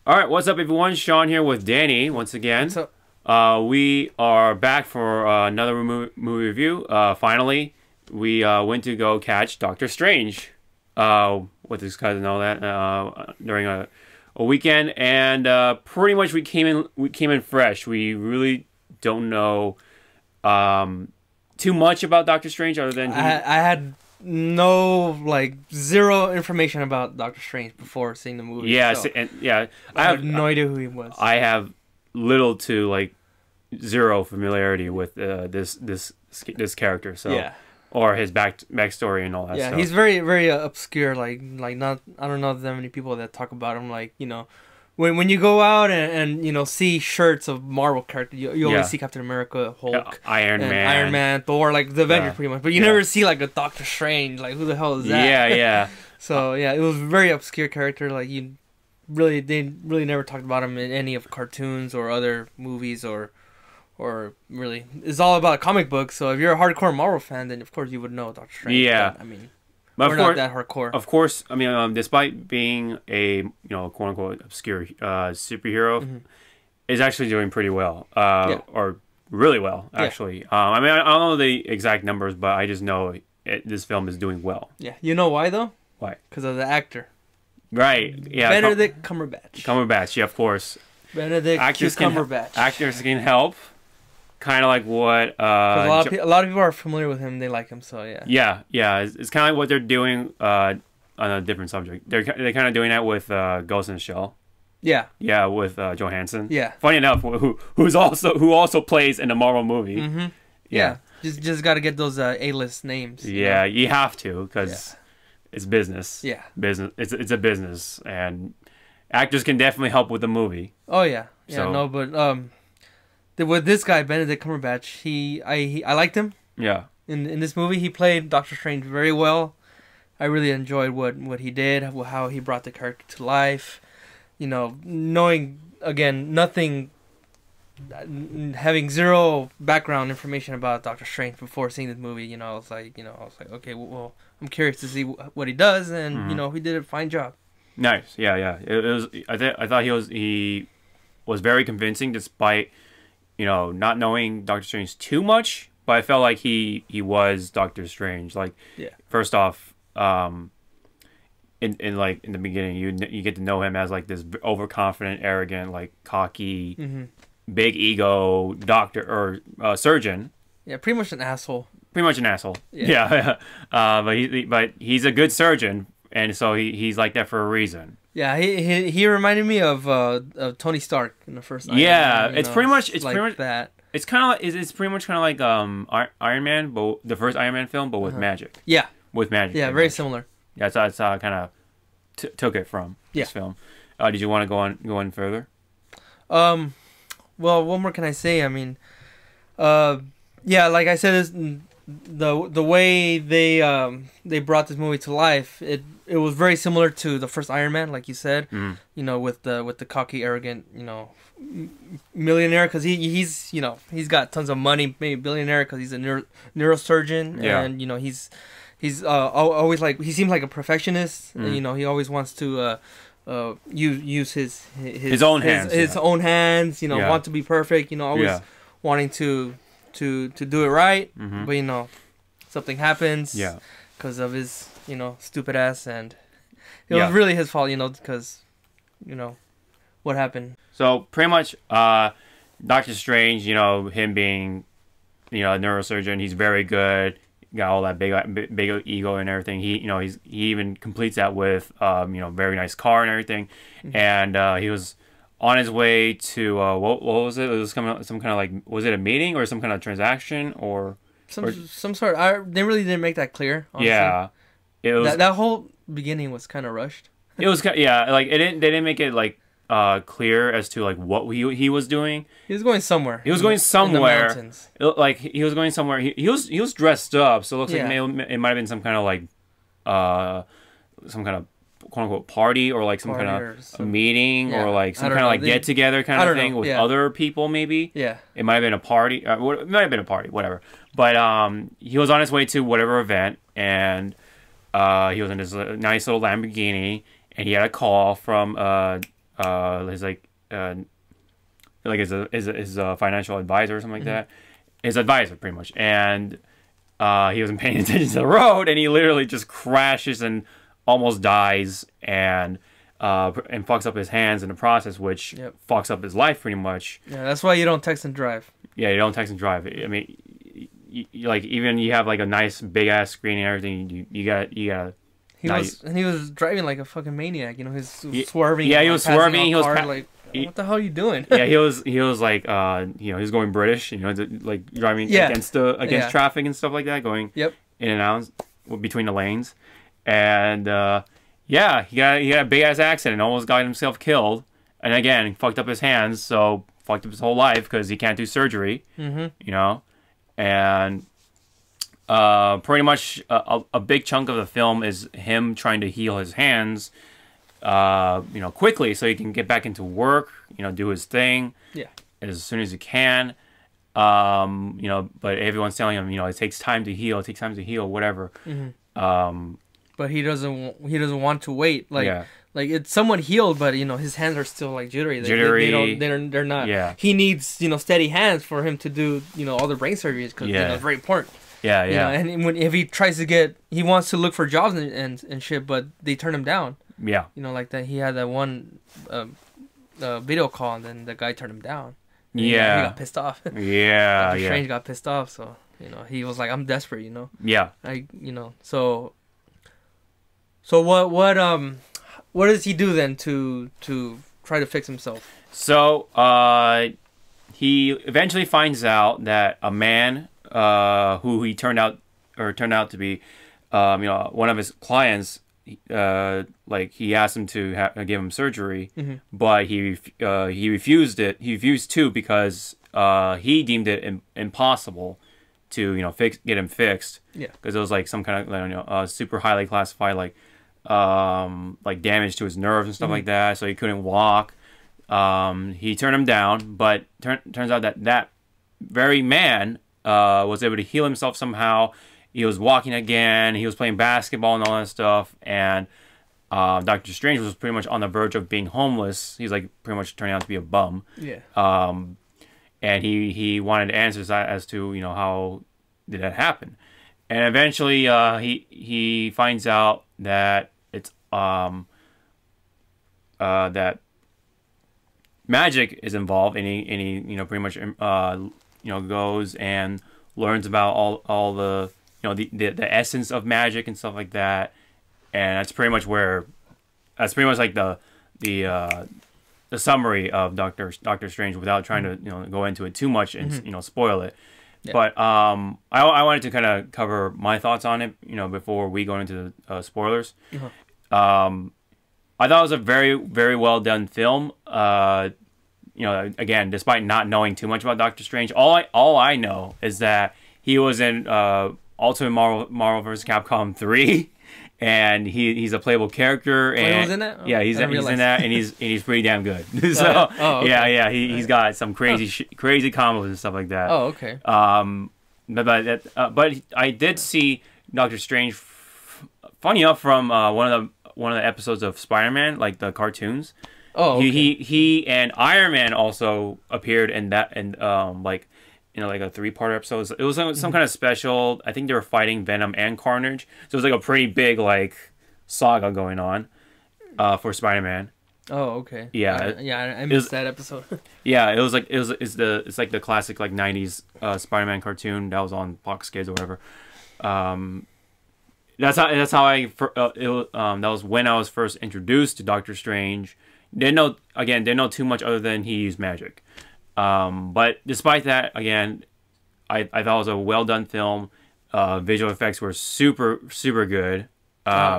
All right, what's up, everyone? Sean here with Danny once again. What's up? We are back for another movie review. Finally, we went to go catch Doctor Strange with his cousin and all that during a weekend, and pretty much we came in fresh. We really don't know too much about Doctor Strange other than I had zero information about Doctor Strange before seeing the movie. Yeah, so I have no idea who he was. I have little to zero familiarity with this character. So yeah. Or his backstory and all that stuff. Yeah, he's very very obscure. Not I don't know that many people that talk about him. When you go out and see shirts of Marvel characters, you always see Captain America, Hulk, Iron Man, Thor, the Avengers pretty much. But you never see a Doctor Strange. Who the hell is that? Yeah. So yeah, it was a very obscure character. They really never talked about him in any of cartoons or other movies or really. It's all about comic books. So if you're a hardcore Marvel fan, then of course you would know Doctor Strange. Yeah, but we're not that hardcore. Of course, despite being a quote unquote obscure superhero, is actually doing pretty well, or really well actually. I don't know the exact numbers, but I just know this film is doing well. Yeah, you know why though? Why? Because of the actor. Right. Yeah. Benedict Cumberbatch. Cumberbatch. Yeah, of course. Benedict Cumberbatch. Actors can help. Kind of like what a lot of people are familiar with him. They like him, so yeah. Yeah. It's kind of like what they're doing on a different subject. They're kind of doing that with Ghost in the Shell. Yeah. Yeah, with Johansson. Yeah. Funny enough, who also plays in a Marvel movie. Yeah. Just got to get those A-list names. Yeah, you have to because it's business. Yeah. Business. It's a business, and actors can definitely help with the movie. Oh yeah. Yeah. But with this guy Benedict Cumberbatch, I liked him. Yeah. In this movie, he played Doctor Strange very well. I really enjoyed what he did, how he brought the character to life. Knowing again nothing, having zero background information about Doctor Strange before seeing this movie. I was like, okay, well, I'm curious to see what he does, and he did a fine job. Nice. Yeah. It was. I thought he was very convincing, despite not knowing Doctor Strange too much, but I felt like he was Doctor Strange. First off, in the beginning, you get to know him as this overconfident, arrogant, cocky, big ego doctor or surgeon. Yeah, pretty much an asshole. Yeah. But he's a good surgeon, and so he's like that for a reason. Yeah, he reminded me of Tony Stark in the first Iron Man, it's pretty much that. It's pretty much like Iron Man, but the first Iron Man film, but with magic. Yeah. With magic. Yeah, very similar. Yeah, that's how I kind of took it from this film. Did you want to go on further? Well, what more can I say? Like I said, the way they brought this movie to life, it was very similar to the first Iron Man, like you said. With the cocky, arrogant, millionaire, because he's got tons of money, maybe billionaire because he's a neurosurgeon, and he's always he seems like a perfectionist. And, he always wants to use his own hands. Want to be perfect. Always wanting to do it right, but something happens because of his stupid ass, and it was really his fault, because what happened. So pretty much Doctor Strange, him being a neurosurgeon, he's very good, got all that big ego and everything. He he even completes that with very nice car and everything. And he was on his way to what was it? It was some kind of was it a meeting or some kind of transaction or some sort? They really didn't make that clear. Honestly. Yeah, it was that whole beginning was kind of rushed. It was they didn't make it clear as to what he was doing. He was going somewhere. He was going somewhere. In the mountains. He was going somewhere. He was dressed up, so it looks like it might have been some kind of some kind of quote unquote party or some kind of a meeting or some kind of get together kind of thing with other people maybe. Yeah. It might have been a party. It might have been a party, whatever. But he was on his way to whatever event, and he was in his nice little Lamborghini, and he had a call from his his financial advisor or something like that, his advisor pretty much, and he wasn't paying attention to the road, and he literally just crashes and almost dies, and fucks up his hands in the process, which fucks up his life pretty much. Yeah, that's why you don't text and drive. Yeah, you don't text and drive. I mean, like even you have like a nice big ass screen and everything, you gotta. He was driving like a fucking maniac. You know, he's swerving. Yeah, he was swerving. He was like, what the hell are you doing? Yeah, he was like he was going British. You know, like driving against traffic and stuff like that, going in and out between the lanes, and he got a big ass accident, almost got himself killed, and again fucked up his hands, so fucked up his whole life because he can't do surgery. You know, and pretty much a big chunk of the film is him trying to heal his hands, quickly so he can get back into work, do his thing as soon as he can. But everyone's telling him, it takes time to heal, whatever. But he doesn't want to wait. Like it's somewhat healed, but his hands are still like jittery. They're not. Yeah. He needs steady hands for him to do all the brain surgeries because it's very important. And if he tries to he wants to look for jobs and shit, but they turn him down. Yeah. Like that. He had that one video call, and then the guy turned him down. He got pissed off. Dr. Strange got pissed off, so he was like, I'm desperate. Yeah. So what does he do then to try to fix himself? So he eventually finds out that a man who he turned out to be one of his clients, like he asked him to give him surgery, but he refused it. He refused to because he deemed it impossible to get him fixed. Yeah, because it was like some kind of super highly classified like damage to his nerves and stuff like that, so he couldn't walk. He turned him down, but turns out that very man was able to heal himself somehow. He was walking again. He was playing basketball and all that stuff. And Doctor Strange was pretty much on the verge of being homeless. He's like pretty much turning out to be a bum. Yeah. And he wanted answers as to how did that happen. And eventually he finds out that it's that magic is involved. And he pretty much goes and learns about all the the essence of magic and stuff like that, and that's pretty much like the summary of Doctor Strange without trying to go into it too much and spoil it. Yeah. But I wanted to kind of cover my thoughts on it before we go into the spoilers. I thought it was a very, very well done film. Again, despite not knowing too much about Doctor Strange, all I know is that he was in Ultimate Marvel vs. Capcom 3, and he's a playable character. And he was in it? Oh, yeah, he's in that, and he's pretty damn good. So okay. He's got some crazy combos and stuff like that. Oh, okay. But I did see Doctor Strange. Funny enough, from one of the episodes of Spider-Man, like the cartoons. Oh, okay. He and Iron Man also appeared in that, and like a 3-part episode. It was some kind of special. I think they were fighting Venom and Carnage, so it was like a pretty big like saga going on for Spider-Man. Oh, okay. Yeah, I missed that episode. Yeah, it's like the classic like 90s Spider-Man cartoon that was on Fox Kids or whatever. That's how that was when I was first introduced to Doctor Strange. Didn't know too much other than he used magic. But despite that, again, I thought it was a well done film. Visual effects were super, super good.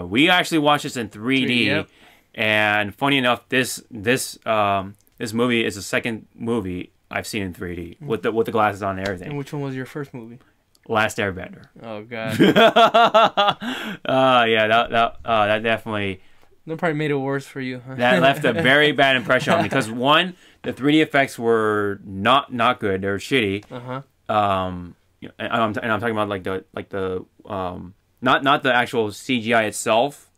We actually watched this in 3D, yep. And funny enough, this movie is the second movie I've seen in 3D with the glasses on and everything. And which one was your first movie? Last Airbender. Oh god. Yeah, that definitely. That probably made it worse for you. Huh? That left a very bad impression on me because one, the 3D effects were not good. They were shitty. And I'm talking about like the not the actual CGI itself.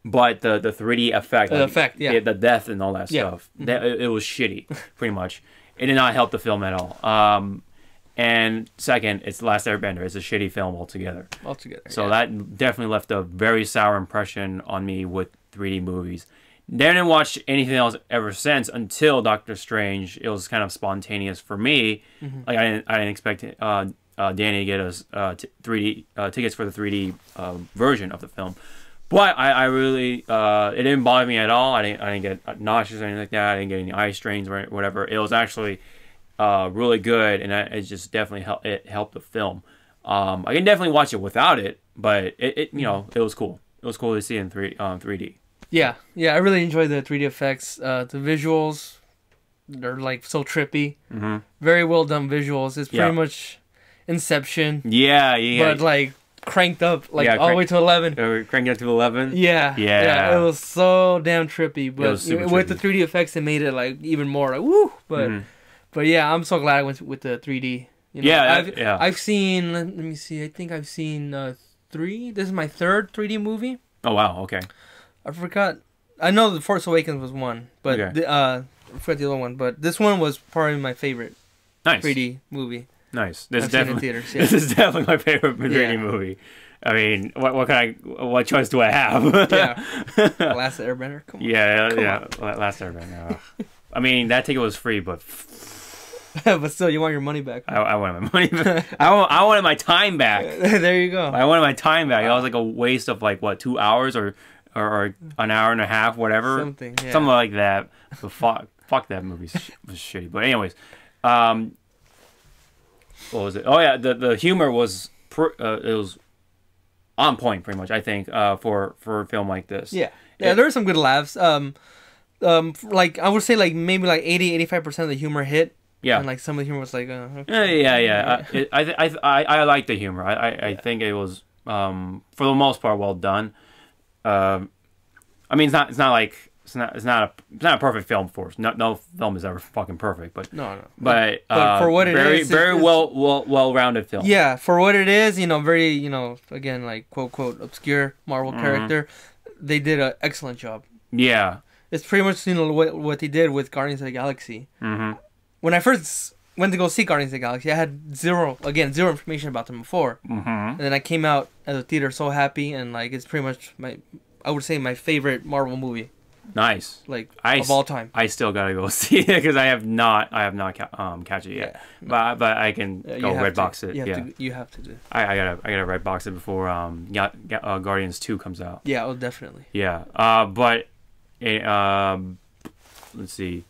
but the 3D effect, The effect, yeah. the death and all that Yeah. stuff, that it was shitty, pretty much. It did not help the film at all. And second, it's The Last Airbender. It's a shitty film altogether. Altogether. So yeah. that definitely left a very sour impression on me with 3D movies. Didn't watch anything else ever since until Doctor Strange. It was kind of spontaneous for me. Like I didn't expect Danny to get us 3D tickets for the 3D version of the film. But I really it didn't bother me at all. I didn't get nauseous or anything like that. I didn't get any eye strains or whatever. It was actually really good, and it just definitely helped the film. I can definitely watch it without it, but it it was cool. It was cool to see in 3D. Yeah, I really enjoy the 3D effects. The visuals, they're like so trippy. Very well done visuals. It's pretty much Inception. Yeah. But like cranked up, like all the way to 11. Cranked up to 11. Yeah. It was so damn trippy. But with the trippy. 3D effects, it made it like even more like woo. But yeah, I'm so glad I went with the 3D. You know, I've seen. Let me see. I think I've seen 3. This is my 3rd 3D movie. Oh wow. Okay. I forgot. I know The Force Awakens was one, but Okay. I forgot the other one. But this one was probably my favorite Nice. 3D movie. Nice. This is I've seen in definitely theaters, yeah. this is definitely my favorite 3D Yeah. movie. I mean, what choice do I have? Yeah. Last Airbender. Come on. Yeah. Last Airbender. I mean, that ticket was free, but But still, you want your money back. I wanted my money back. I wanted my time back. There you go. I wanted my time back. It was like a waste of like what 2 hours or an hour and a half, whatever, Something like that. But fuck that movie was shitty. But anyways, what was it? Oh yeah, the humor was it was on point pretty much. I think for a film like this. Yeah. There were some good laughs. Like I would say, like maybe like 80-85% of the humor hit. Yeah. And like some of the humor was like, okay. Yeah. I like the humor. I think it was for the most part well done. I mean, it's not a perfect film for us. No film is ever fucking perfect, but No. But for what it is, very it's well-rounded film. Yeah, for what it is, very, again, like quote obscure Marvel character, they did an excellent job. Yeah. It's pretty much what they did with Guardians of the Galaxy. Mm-hmm. When I first went to go see Guardians of the Galaxy, I had zero information about them before. Mm-hmm. And then I came out of the theater so happy, and like it's pretty much I would say my favorite Marvel movie, Nice. like of all time. I still gotta go see it because I have not catch it yet. Yeah. But I can go Redbox it. You have to do. I gotta Redbox it before Guardians 2 comes out. Yeah, oh definitely. Yeah. But let's see.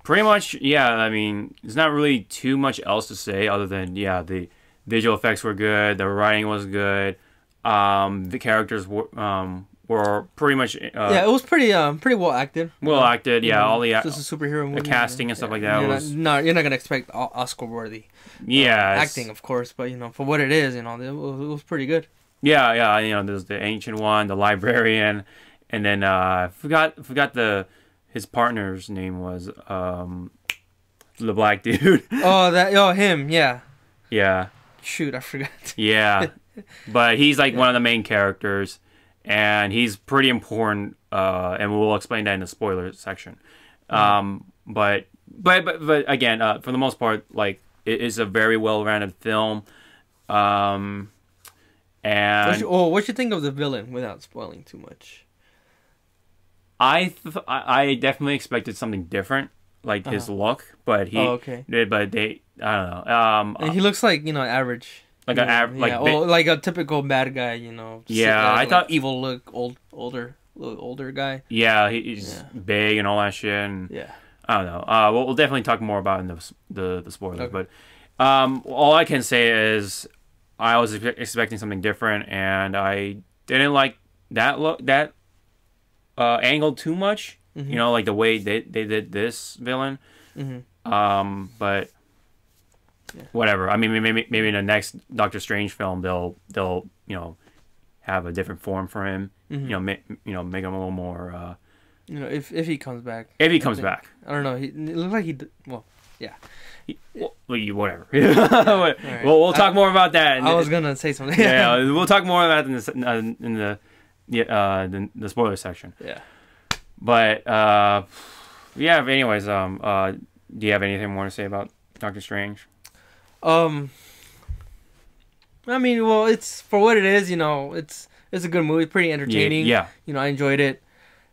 Pretty much, yeah. I mean, there's not really too much else to say other than the visual effects were good, the writing was good, the characters were pretty much it was pretty well acted. Well acted. Yeah, all the just a superhero movie. the casting and stuff like that was you're not gonna expect Oscar worthy. Acting, of course, but for what it is, it was pretty good. Yeah. There's the ancient one, the librarian, and then forgot his partner's name was the black dude. Him, yeah. Yeah. Shoot, I forgot. Yeah, but he's like one of the main characters, and he's pretty important. And we'll explain that in the spoiler section. But again, for the most part, like it is a very well-rounded film. And what you think of the villain without spoiling too much? I definitely expected something different, like his look, but I don't know. And he looks like average, like like a typical bad guy, I thought evil look, older guy. Yeah, he's big and all that shit. And I don't know. We'll definitely talk more about it in the spoilers, okay. But all I can say is I was expecting something different, and I didn't like that angle too much. Mm-hmm. Like the way they did this villain. Mm-hmm. But whatever. I mean, maybe in the next Doctor Strange film they'll have a different form for him. Mm-hmm. Make him a little more. If he comes back. If he comes back. I don't know. It looked like he. Well, Yeah. Well, whatever. We'll talk more about that. I was gonna say something. Yeah, we'll talk more about that in the spoiler section. Yeah. But yeah. Anyways, do you have anything more to say about Doctor Strange? I mean, well, it's for what it is. You know, it's a good movie, pretty entertaining. Yeah. You know, I enjoyed it.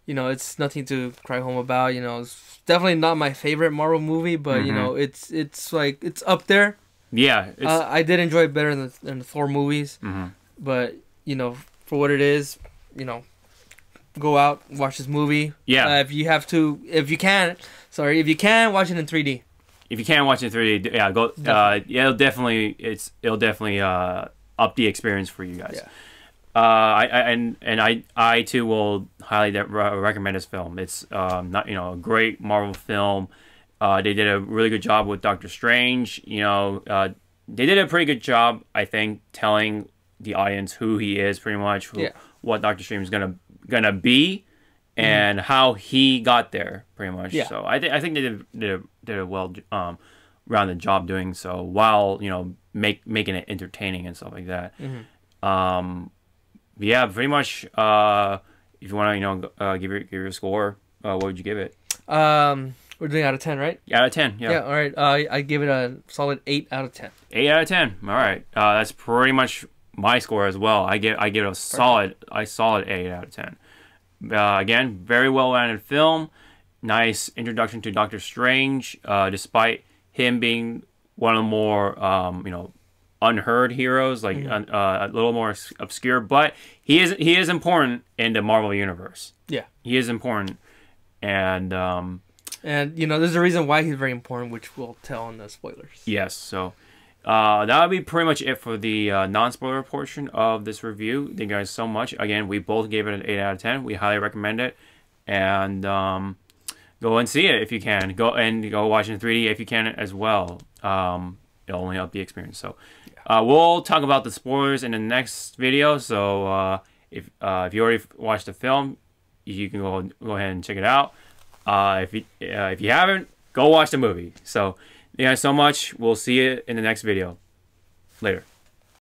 You know, it's nothing to cry home about. You know, it's definitely not my favorite Marvel movie, but you know, it's like it's up there. Yeah. I did enjoy it better than the Thor movies, but you know, for what it is, you know, go out, watch this movie. Yeah. If you have to, if you can, watch it in 3D. If you can't watch it in 3D, yeah, go. It'll definitely up the experience for you guys. Yeah. I too will highly recommend this film. It's not a great Marvel film. They did a really good job with Doctor Strange. You know, they did a pretty good job, I think, telling the audience who he is, pretty much what Doctor Strange is gonna be, and how he got there, pretty much. Yeah. So I think they did a well rounded job doing so, while making it entertaining and stuff like that. Yeah, pretty much. If you want to give your score, what would you give it? We're doing out of 10, right? Yeah, out of 10. Yeah. Yeah. All right. I give it a solid 8 out of 10. 8 out of 10. All right. That's pretty much my score as well. I give it a solid 8 out of 10. Again, very well rounded film. Nice introduction to Doctor Strange. Despite him being one of the more unheard heroes, like a little more obscure, but he is important in the Marvel universe. Yeah, he is important, and there's a reason why he's very important, which we'll tell in the spoilers. Yes, so that would be pretty much it for the non-spoiler portion of this review. Thank you guys so much. Again, we both gave it an 8 out of 10. We highly recommend it, and go and see it if you can. Go watch it in 3D if you can as well. It'll only help the experience. So we'll talk about the spoilers in the next video. So if you already watched the film, you can go ahead and check it out. If you haven't, go watch the movie. So thank you guys so much. We'll see you in the next video. Later.